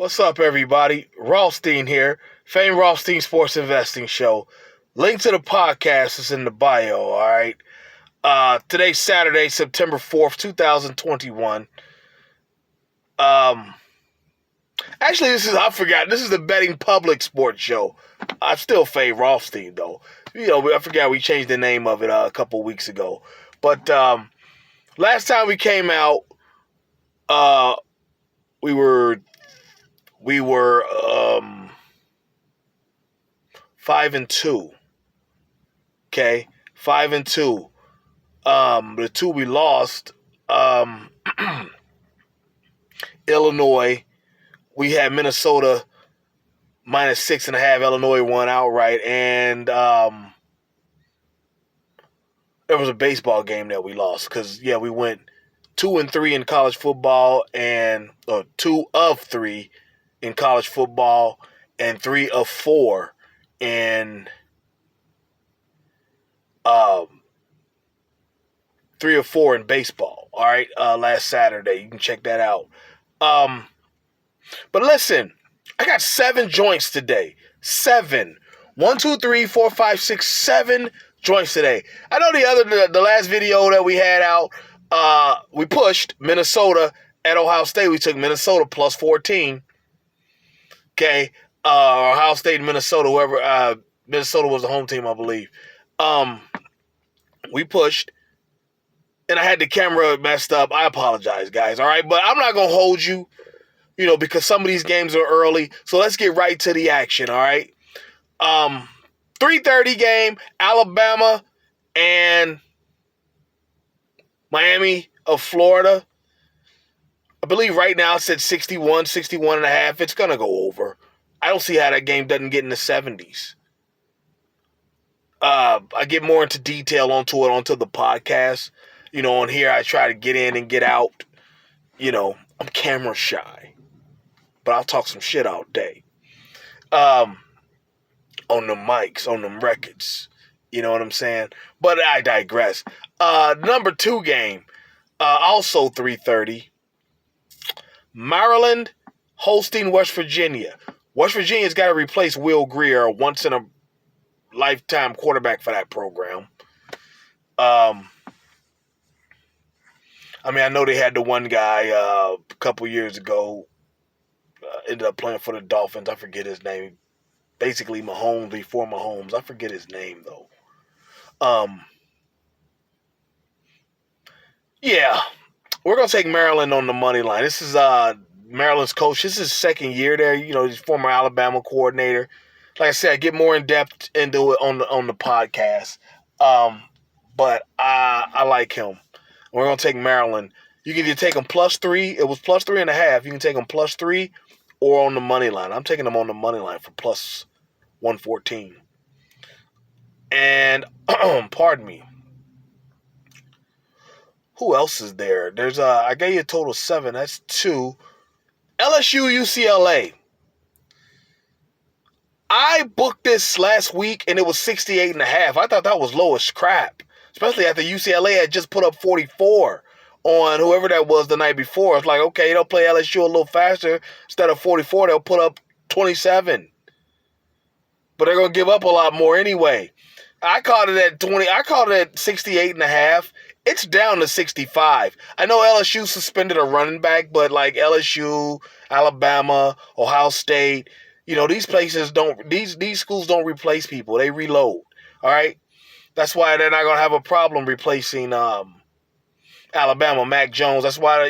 What's up, everybody? Rothstein here, famed Rothstein Sports Investing Show. Link to the podcast is in the bio, all right? Today's Saturday, September 4th, 2021. Actually, I forgot, this is the Betting Public Sports Show. I still fave Rothstein, though. I forgot we changed the name of it a couple weeks ago. But last time we came out, we were 5-2. Okay, 5-2. The two we lost, Illinois. We had Minnesota minus 6.5. Illinois won outright, and there was a baseball game that we lost because we went 2-3 in college football, and 2 of 3 in college football, and 3 of 4 in 3 or 4 in baseball. All right, last Saturday. You can check that out. But listen, I got 7 joints today. 7. 1, 2, 3, 4, 5, 6, 7 joints today. I know the last video that we had out, we pushed Minnesota at Ohio State. We took Minnesota plus 14. Okay, Ohio State and Minnesota, whoever. Minnesota was the home team, I believe. We pushed, and I had the camera messed up. I apologize, guys, all right? But I'm not going to hold you, because some of these games are early. So let's get right to the action, all right? 3:30 game, Alabama and Miami of Florida. I believe right now it's at 61 and a half. It's going to go over. I don't see how that game doesn't get in the 70s. I get more into detail onto the podcast. On here I try to get in and get out. I'm camera shy, but I'll talk some shit all day. On the mics, on them records. You know what I'm saying? But I digress. Number 2 game, also 3:30. Maryland hosting West Virginia. West Virginia's got to replace Will Grier, a once-in-a-lifetime quarterback for that program. I know they had the one guy a couple years ago, ended up playing for the Dolphins. I forget his name. Basically Mahomes before Mahomes. I forget his name, though. We're going to take Maryland on the money line. This is Maryland's coach. This is his second year there. He's former Alabama coordinator. Like I said, I get more in-depth into it on the podcast. But I like him. We're going to take Maryland. You can either take them plus 3. It was plus 3.5. You can take them plus 3 or on the money line. I'm taking them on the money line for plus 114. And, pardon me. Who else is there? There's I gave you a total of 7. That's 2. LSU, UCLA. I booked this last week, and it was 68.5. I thought that was low as crap, especially after UCLA had just put up 44 on whoever that was the night before. It's like, okay, they'll play LSU a little faster. Instead of 44, they'll put up 27. But they're going to give up a lot more anyway. I called it at 20. I called it at 68.5. It's down to 65. I know LSU suspended a running back, but like LSU, Alabama, Ohio State, these places these schools don't replace people. They reload. All right. That's why they're not going to have a problem replacing Alabama, Mac Jones. That's why,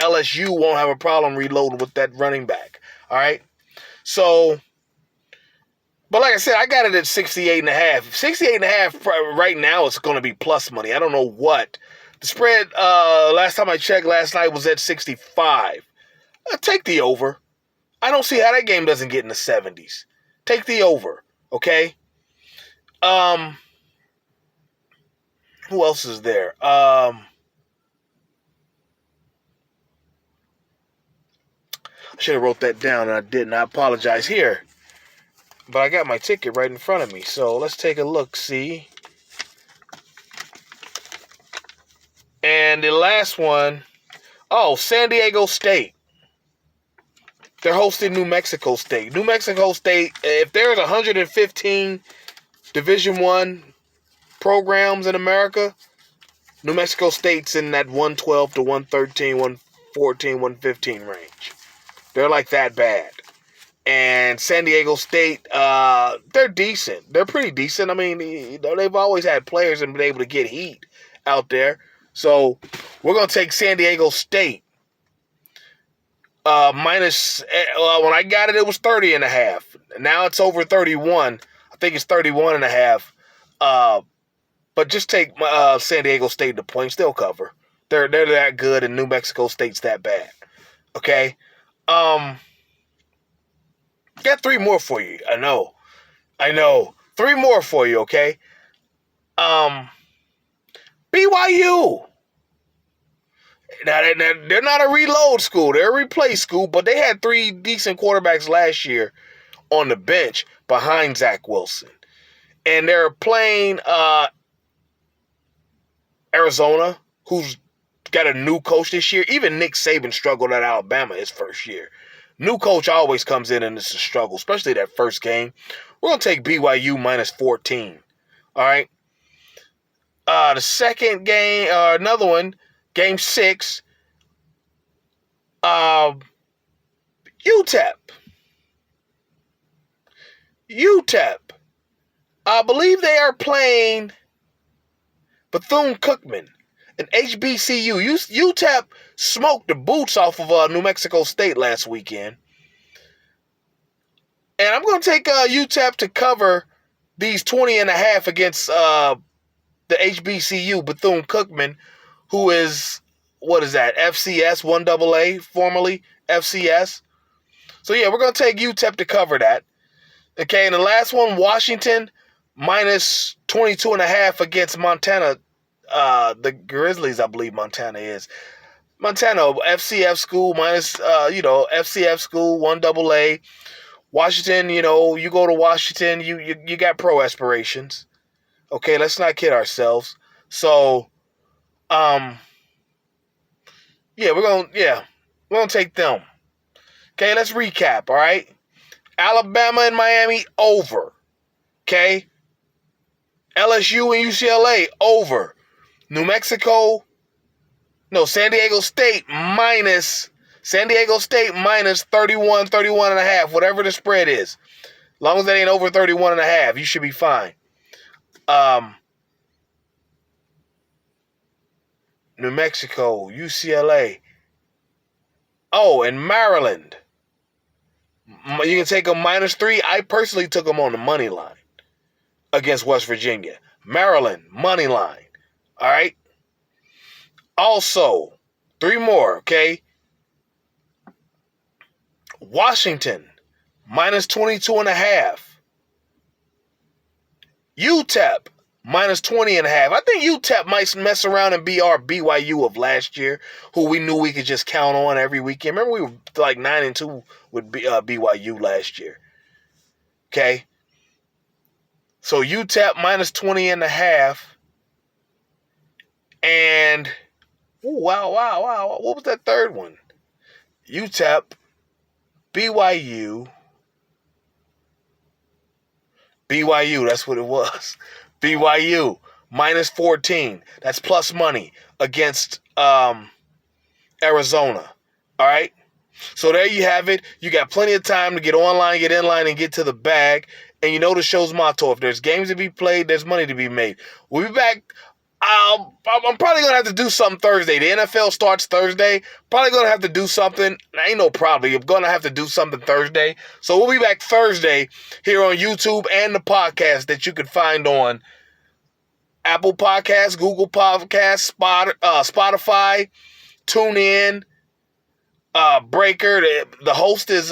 LSU won't have a problem reloading with that running back. All right. So, but like I said, I got it at 68.5. 68.5 right now is going to be plus money. I don't know what. The spread, last time I checked last night, was at 65. Take the over. I don't see how that game doesn't get in the 70s. Take the over. Okay? Who else is there? I should have wrote that down, and I didn't. I apologize. Here. But I got my ticket right in front of me. So let's take a look, see. And the last one, San Diego State. They're hosting New Mexico State. New Mexico State, if there's 115 Division I programs in America, New Mexico State's in that 112 to 113, 114, 115 range. They're like that bad. And San Diego State, they're decent. They're pretty decent. I mean, they've always had players and been able to get heat out there. So we're going to take San Diego State. Minus, when I got it, it was 30.5. Now it's over 31. I think it's 31.5. But just take San Diego State the points. They'll cover. They're that good, and New Mexico State's that bad. Okay? Got 3 more for you. I know. 3 more for you, okay? BYU. Now, they're not a reload school. They're a replay school, but they had 3 decent quarterbacks last year on the bench behind Zach Wilson. And they're playing Arizona, who's got a new coach this year. Even Nick Saban struggled at Alabama his first year. New coach always comes in and it's a struggle, especially that first game. We're going to take BYU minus 14. All right? The second game, another one, game 6, UTEP. I believe they are playing Bethune-Cookman, an HBCU. UTEP smoked the boots off of New Mexico State last weekend. And I'm going to take UTEP to cover these 20.5 against the HBCU, Bethune-Cookman, who is, what is that, FCS, 1AA, formerly FCS. So, yeah, we're going to take UTEP to cover that. Okay, and the last one, Washington, minus 22.5 against Montana. The Grizzlies, I believe Montana is. Montana, FCF school, minus, FCF school, 1AA. Washington, you go to Washington, you got pro aspirations. Okay, let's not kid ourselves. So, we're gonna take them. Okay, let's recap, all right? Alabama and Miami, over. Okay? LSU and UCLA, over. San Diego State minus 31, 31.5, whatever the spread is. As long as it ain't over 31.5, you should be fine. New Mexico, UCLA. Oh, and Maryland. You can take them minus 3. I personally took them on the money line against West Virginia. Maryland, money line. All right? Also, 3 more, okay? Washington, minus 22.5. UTEP, minus 20.5. I think UTEP might mess around and be our BYU of last year, who we knew we could just count on every weekend. Remember, we were like 9-2 with BYU last year. Okay? So UTEP, minus 20.5. And, wow. What was that third one? UTEP, BYU, that's what it was. BYU, minus 14. That's plus money against Arizona. All right? So there you have it. You got plenty of time to get online, get in line, and get to the bag. And you know the show's motto. If there's games to be played, there's money to be made. We'll be back. I'm probably going to have to do something Thursday. The NFL starts Thursday. Probably going to have to do something. Ain't no probably. I'm going to have to do something Thursday. So we'll be back Thursday here on YouTube and the podcast that you can find on Apple Podcasts, Google Podcasts, Spotify, TuneIn, Breaker. The host is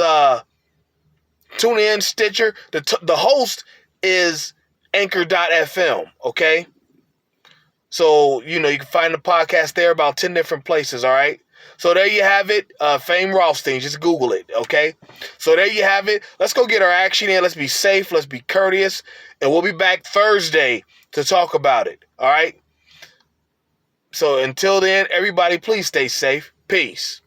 TuneIn, Stitcher. The host is Anchor.fm, okay? So, you can find the podcast there, about 10 different places, all right? So there you have it. Fame Rothstein. Just Google it, okay? So there you have it. Let's go get our action in. Let's be safe. Let's be courteous. And we'll be back Thursday to talk about it, all right? So until then, everybody, please stay safe. Peace.